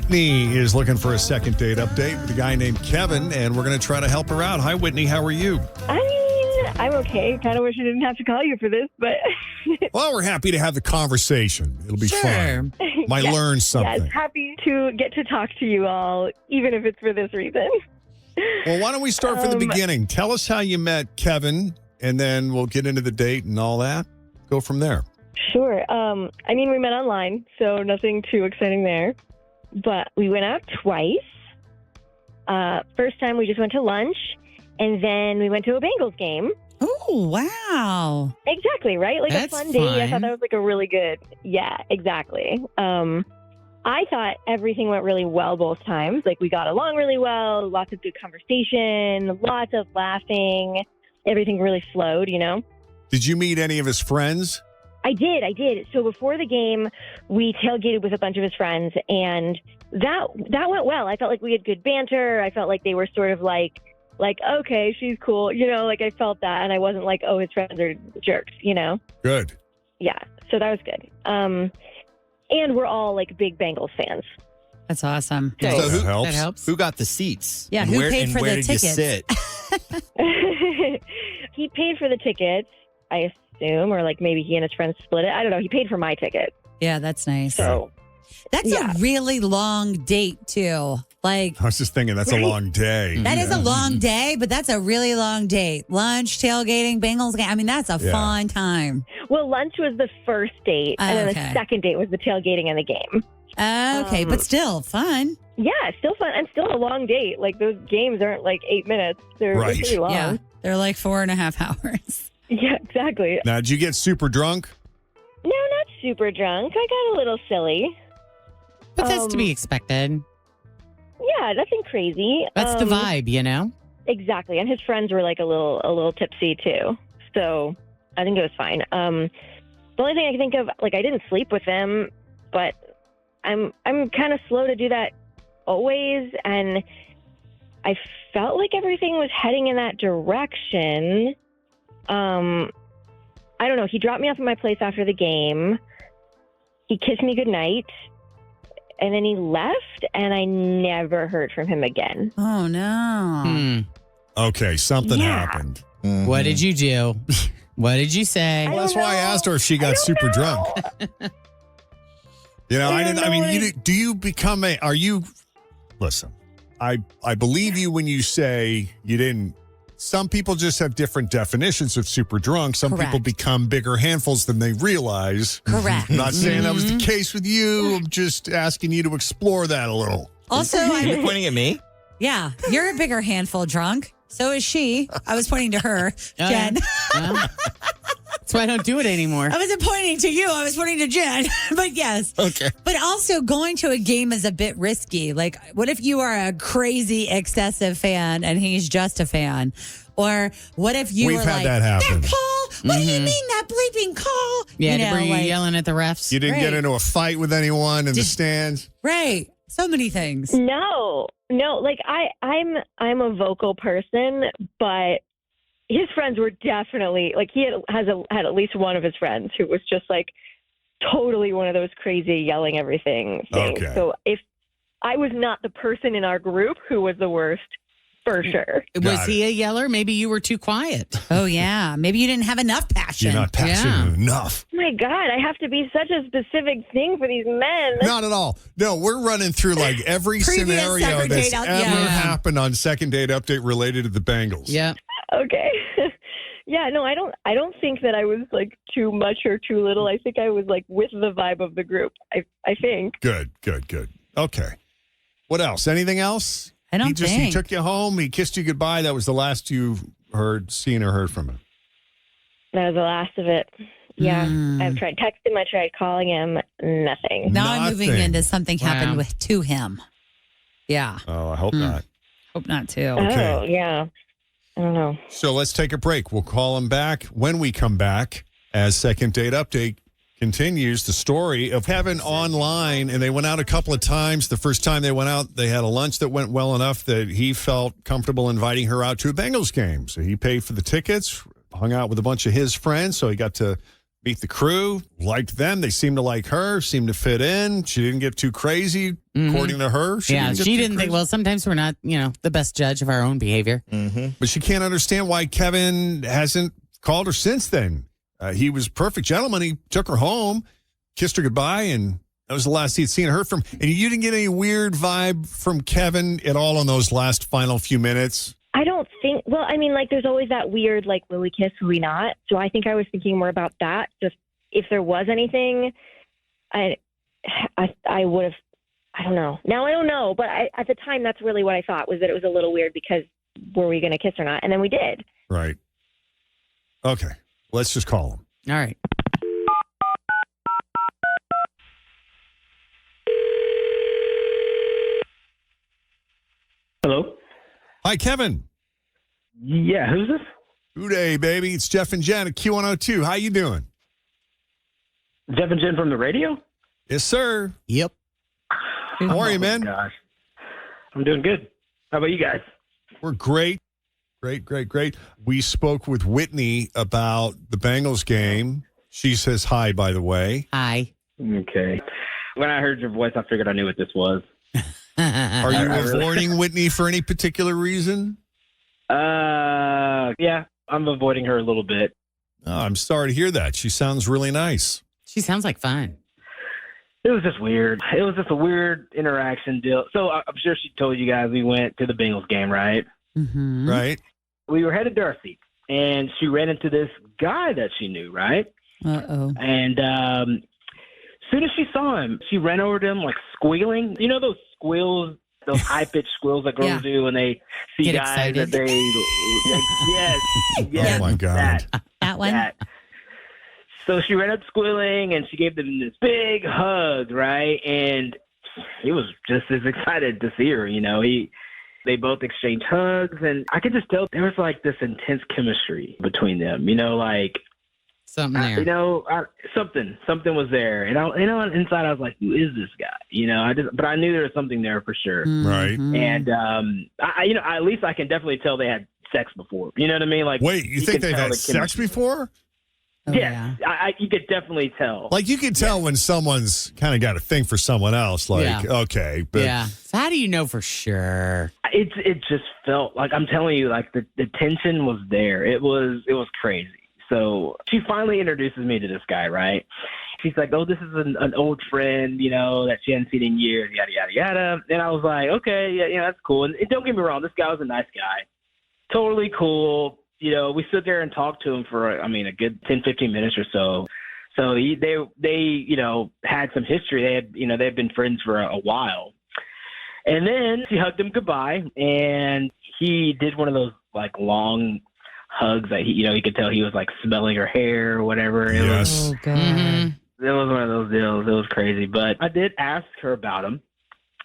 Whitney is looking for a second date update with a guy named Kevin, and we're going to try to help her out. Hi, Whitney. How are you? I mean, I'm okay. Kind of wish I didn't have to call you for this, but... Well, we're happy to have the conversation. It'll be fun. Might learn something. Yes, happy to get to talk to you all, even if it's for this reason. Well, why don't we start from the beginning? Tell us how you met Kevin, and then we'll get into the date and all that. Go from there. Sure. I mean, we met online, so nothing too exciting there. But we went out twice. First time we just went to lunch, and then we went to a Bengals game. Oh, wow. Exactly, right? Like That's a fun date. fun. I thought that was like a really good, yeah, exactly. I thought everything went really well both times. Like we got along really well, lots of good conversation, lots of laughing. Everything really flowed, you know? Did you meet any of his friends? I did. So before the game, we tailgated with a bunch of his friends, and that went well. I felt like we had good banter. I felt like they were sort of like, okay, she's cool. You know, like I felt that, and I wasn't like, oh, his friends are jerks, you know? Good. Yeah, so that was good. And we're all like big Bengals fans. That's awesome. So that helps. That helps. Who got the seats? Yeah, And who where, paid and for where the did tickets? you sit? He paid for the tickets, I assume, or like maybe he and his friends split it. I don't know. He paid for my ticket. Yeah, that's nice. So That's yeah. a really long date, too. Like, I was just thinking that's a long day. that is a long day, but that's a really long date. Lunch, tailgating, Bengals game. I mean, that's a fun time. well, lunch was the first date, and then Okay. the second date was the tailgating and the game. Okay, but still fun. Yeah, still fun and still a long date. Like those games aren't like 8 minutes; they're Right. pretty long. Yeah, they're like 4.5 hours. Yeah, exactly. Now, did you get super drunk? No, not super drunk. I got a little silly. But that's to be expected. Yeah, nothing crazy. That's the vibe, you know? Exactly, and his friends were like a little tipsy too, so I think it was fine. The only thing I can think of, like, I didn't sleep with him, but I'm kind of slow to do that always, and I felt like everything was heading in that direction. I don't know. He dropped me off at my place after the game. He kissed me goodnight, and then he left, and I never heard from him again. Oh, no. Okay, something happened. What did you do? What did you say? Well, that's why I asked her if she got super drunk. You know, I didn't. I mean, do you become a? Are you? Listen, I believe you when you say you didn't. Some people just have different definitions of super drunk. Some Correct. people become bigger handfuls than they realize. Correct. I'm not saying that was the case with you. I'm just asking you to explore that a little. Also, You're pointing at me? yeah, you're a bigger handful drunk. So is she. I was pointing to her, Oh, Jen. yeah. Well, that's why I don't do it anymore. I wasn't pointing to you. I was pointing to Jen. But yes. Okay. But also going to a game is a bit risky. Like, what if you are a crazy, excessive fan and he's just a fan? Or what if you We've were had like, that happen. call? What do you mean that bleeping call? Yeah, you debris like, yelling at the refs. You didn't get Right. into a fight with anyone in the Just- stands. right. So many things. No. Like I'm a vocal person, but his friends were definitely like he had at least one of his friends who was just like totally one of those crazy yelling everything things. Okay. So if I was not the person in our group who was the worst, for sure. Was Got he a yeller? Maybe you were too quiet. Oh, yeah. Maybe you didn't have enough passion. You're not passionate enough. Oh my God, I have to be such a specific thing for these men. Not at all. No, we're running through like every Previous scenario second that's date up- ever yeah. happened on Second Date Update related to the Bengals. Yeah. Okay. Yeah, no, I don't think that I was like too much or too little. I think I was like with the vibe of the group. I think. Good. Okay. What else? Anything else? I don't He think. took you home. He kissed you goodbye. That was the last you seen or heard from him. That was the last of it. Yeah. Mm. I've tried texting him, I tried calling him, nothing. Now I'm moving Nothing. into something happened Wow. to him. Yeah. Oh, I hope not. Hope not too. Okay. Oh, yeah. I don't know. So let's take a break. We'll call him back when we come back as Second Date Update continues the story of Kevin online, and they went out a couple of times. The first time they went out, they had a lunch that went well enough that he felt comfortable inviting her out to a Bengals game. So he paid for the tickets, hung out with a bunch of his friends, so he got to meet the crew, liked them. They seemed to like her, seemed to fit in. She didn't get too crazy, according to her. She didn't think, well, sometimes we're not, the best judge of our own behavior. But she can't understand why Kevin hasn't called her since then. He was a perfect gentleman. He took her home, kissed her goodbye, and that was the last he'd seen her from. And you didn't get any weird vibe from Kevin at all in those last final few minutes? I don't think. Well, I mean, like, there's always that weird, like, will we kiss, will we not? So I think I was thinking more about that. Just if there was anything, I would have. I don't know. Now I don't know, but at the time, that's really what I thought, was that it was a little weird because were we going to kiss or not? And then we did. Right. Okay. Let's just call him. All right. Hello? Hi, Kevin. Yeah, who's this? Good day, baby. It's Jeff and Jen at Q102. How you doing? Jeff and Jen from the radio? Yes, sir. Yep. How are you, man? Gosh. I'm doing good. How about you guys? We're great. Great. We spoke with Whitney about the Bengals game. She says hi, by the way. Hi. Okay. When I heard your voice, I figured I knew what this was. Are you avoiding Whitney for any particular reason? Yeah, I'm avoiding her a little bit. Oh, I'm sorry to hear that. She sounds really nice. She sounds like fun. It was just weird. It was just a weird interaction deal. So I'm sure she told you guys we went to the Bengals game, right? Mm-hmm. Right? We were headed to our seats, and she ran into this guy that she knew, right? Uh-oh. And as soon as she saw him, she ran over to him like squealing. You know those squeals, those high-pitched squeals that girls do when they see Get guys excited. that they yes, Oh, my God. That one? that. So she ran up squealing, and she gave them this big hug, right? And he was just as excited to see her, They both exchanged hugs, and I could just tell there was like this intense chemistry between them, like Something there. something was there, and inside I was like, who is this guy? But I knew there was something there for sure. Right. Mhm. And at least I can definitely tell they had sex before. You know what I mean? Like, Wait, you think can they've tell had the sex chemistry. before? Oh, Yes, you could definitely tell. Like, you can tell when someone's kind of got a thing for someone else. Like, Yeah. okay. But Yeah. So how do you know for sure? It just felt like, I'm telling you, like the tension was there. It was crazy. So she finally introduces me to this guy, right? She's like, oh, this is an old friend, that she hadn't seen in years, yada, yada, yada. And I was like, okay, yeah, that's cool. And don't get me wrong, this guy was a nice guy. Totally cool. We stood there and talked to him for, a good 10, 15 minutes or so. So they had some history. They had been friends for a while. And then she hugged him goodbye, and he did one of those like long hugs that he could tell he was like smelling her hair or whatever. yes. Oh, God. It was one of those deals. It was crazy. But I did ask her about him,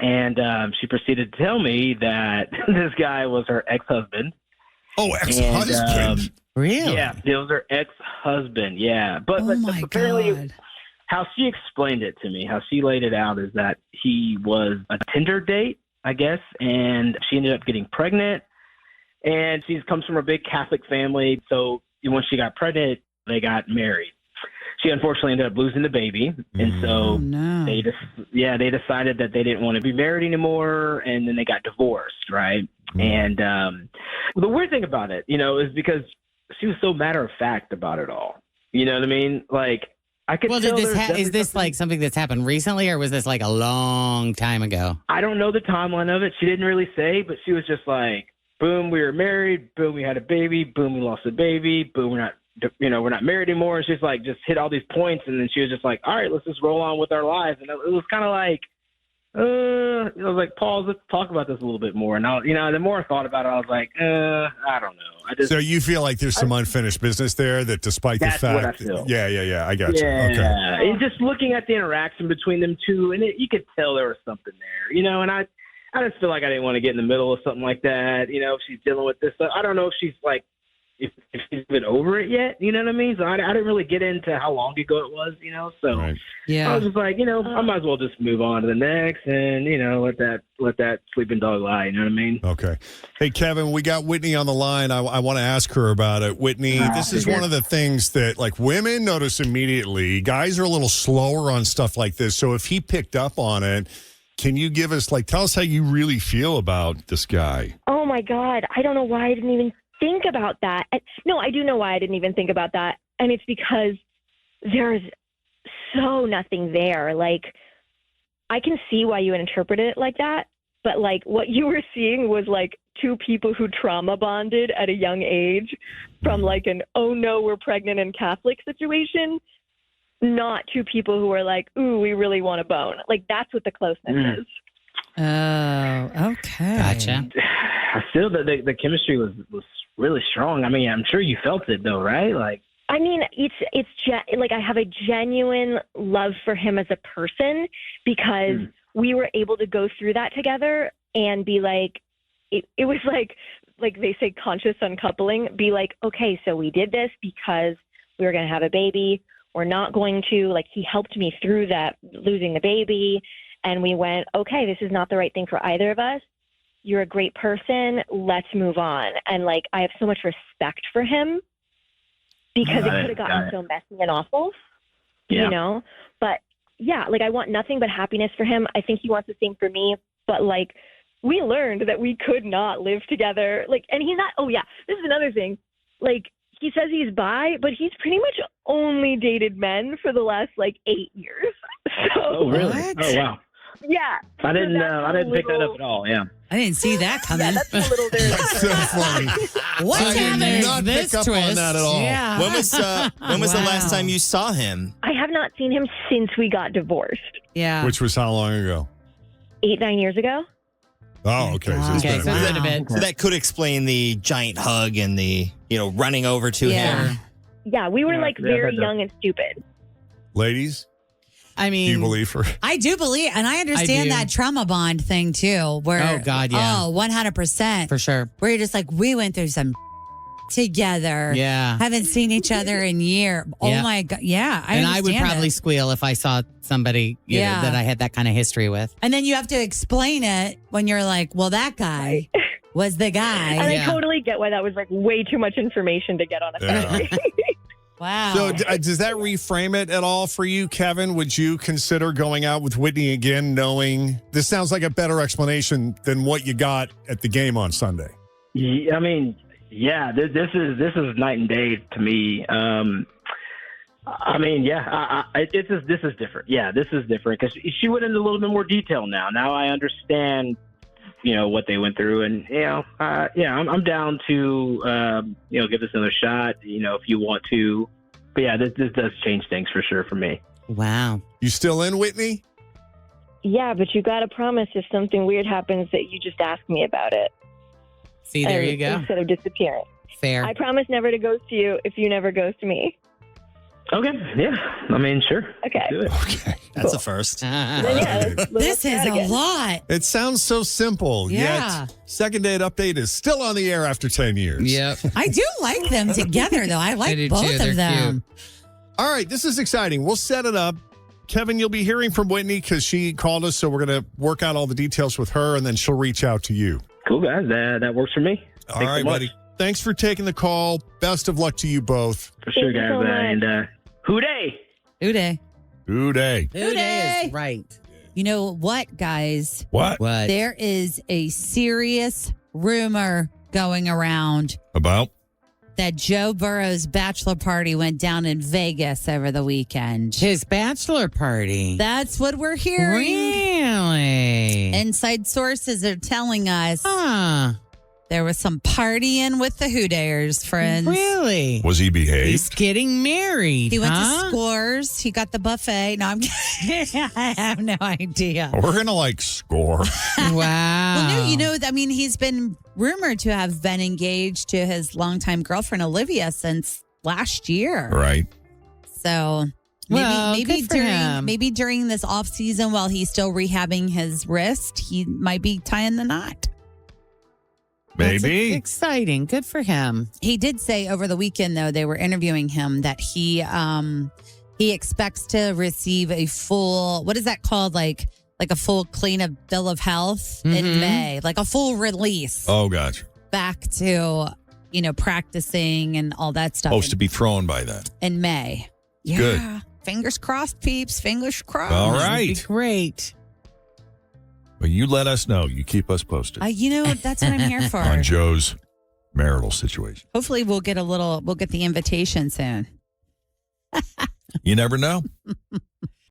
and she proceeded to tell me that this guy was her ex-husband. Oh, ex-husband. Really? Yeah, it was her ex-husband. Yeah, but Oh, my apparently, God. how she explained it to me, how she laid it out, is that he was a Tinder date, I guess, and she ended up getting pregnant. And she comes from a big Catholic family, so when she got pregnant, they got married. She unfortunately ended up losing the baby, and so Oh, no. they decided that they didn't want to be married anymore, and then they got divorced, right? And the weird thing about it, is because she was so matter of fact about it all. You know what I mean? Like, I could. Well, tell is this like something that's happened recently, or was this like a long time ago? I don't know the timeline of it. She didn't really say, but she was just like, boom, we were married. Boom, we had a baby. Boom, we lost a baby. Boom, we're not married anymore. And she's like, just hit all these points. And then she was just like, all right, let's just roll on with our lives. And it was kind of like, I was like, Paul, let's talk about this a little bit more. And the more I thought about it, I was like, I don't know. So you feel like there's some unfinished business there that didespite the That's fact. what I feel. Yeah. I got you. Yeah, Okay. and just looking at the interaction between them two, and you could tell there was something there, and I just feel like I didn't want to get in the middle of something like that, if she's dealing with this stuff. I don't know if she's like if he's been over it yet. You know what I mean? So I didn't really get into how long ago it was, So Right. Yeah. I was just like, I might as well just move on to the next and, let that sleeping dog lie. You know what I mean? Okay. Hey, Kevin, we got Whitney on the line. I want to ask her about it. Whitney, this is one of the things that, like, women notice immediately. Guys are a little slower on stuff like this. So if he picked up on it, can you give us, tell us how you really feel about this guy? Oh my God. I don't know why I didn't even think about that. No, I do know why I didn't even think about that. And it's because there's so nothing there. Like, I can see why you would interpret it like that. But like what you were seeing was like two people who trauma bonded at a young age from like an, oh no, we're pregnant and Catholic situation. Not two people who are like, ooh, we really want a bone. Like, that's what the closeness is. Oh, okay. Gotcha. I feel that the chemistry was really strong. I mean, I'm sure you felt it though, right? Like, I mean, it's like I have a genuine love for him as a person because we were able to go through that together and be like, it was like they say conscious uncoupling, be like, okay, so we did this because we were going to have a baby. We're not going to, like, he helped me through that, losing the baby. And we went, okay, this is not the right thing for either of us. You're a great person. Let's move on. And like, I have so much respect for him because it could have gotten so messy and awful, but yeah, like I want nothing but happiness for him. I think he wants the same for me, but like we learned that we could not live together. Like, and he's not, oh yeah, this is another thing. Like, he says he's bi, but he's pretty much only dated men for the last like 8 years. So, oh really? What? Oh wow. Yeah. I didn't pick that up at all. Yeah. I didn't see that coming. Yeah, that's a little very So funny. What's I did happening? not This pick up twist. on that at all. Yeah. When was the last Wow. time you saw him? I have not seen him since we got divorced. Yeah. Which was how long ago? 8-9 years ago. Oh, okay. So it's Okay, been so a it's minute. been a bit. So that could explain the giant hug and the running over to Yeah. him. Yeah, we were Yeah, like yeah, very that does. young and stupid. Ladies, I do mean, you believe her? I do believe, and I understand do. that trauma bond thing too. Where, Oh, God, yeah. Oh, 100%. for sure. Where you're just like, we went through some together. Yeah. Haven't seen each other in years. Oh Yeah. my God. Yeah. I And I would understand probably it. squeal if I saw somebody Yeah. that I had that kind of history with. And then you have to explain it when you're like, well, that guy was the And guy. Yeah. I totally get why that was like way too much information to get on a Yeah. Saturday. Wow. So does that reframe it at all for you, Kevin? Would you consider going out with Whitney again, knowing this sounds like a better explanation than what you got at the game on Sunday? Yeah, I mean, yeah, this is night and day to me. I mean, yeah, this is different. Yeah, this is different because she went into a little bit more detail now. Now I understand, what they went through, and I'm down to give this another shot. If you want to, but yeah, this does change things for sure for me. Wow. You still in, Whitney? Yeah, but you got to promise if something weird happens that you just ask me about it. See, there And you go. Instead of disappearing. Fair. I promise never to ghost you if you never ghost me. Okay, yeah, I mean, sure. Okay. Let's do it. Okay. That's a first. Then, yeah, let's this is try it a again. lot. It sounds so simple, Yeah. yet Second Date Update is still on the air after 10 years. Yep. I do like them together, though. I like do both too. They're of them. All right, this is exciting. We'll set it up. Kevin, you'll be hearing from Whitney because she called us, so we're going to work out all the details with her, and then she'll reach out to you. Cool, guys. That works for me. All Thanks right, so much. buddy. Thanks for taking the call. Best of luck to you both. For sure, Thank you guys. so much. And who day? Uday. Good day. Uday is right. You know what, guys? What? What? There is a serious rumor going around About? that Joe Burrow's bachelor party went down in Vegas over the weekend. His bachelor party. That's what we're hearing. Really? Inside sources are telling us Huh. there was some partying with the Hooters friends. Really? Was he He's behaved? getting married. He went huh? to Scores. He got the buffet. No, I'm kidding. I have no idea. We're going to score. Wow. Well, no, I mean, he's been rumored to have been engaged to his longtime girlfriend, Olivia, since last year. Right. So Well, maybe good for him. maybe during this off season while he's still rehabbing his wrist, he might be tying the knot. Maybe. That's exciting. Good for him. He did say over the weekend, though, they were interviewing him that he expects to receive a full, what is that called? Like a full clean-up bill of health in May, like a full release Oh, gotcha. back to, practicing and all that stuff Supposed to be thrown by that. in May. Yeah. Good. Fingers crossed, peeps. Fingers crossed. All That'd right. be great. Well, you let us know. You keep us posted That's what I'm here for. on Joe's marital situation. Hopefully we'll get the invitation soon. You never know.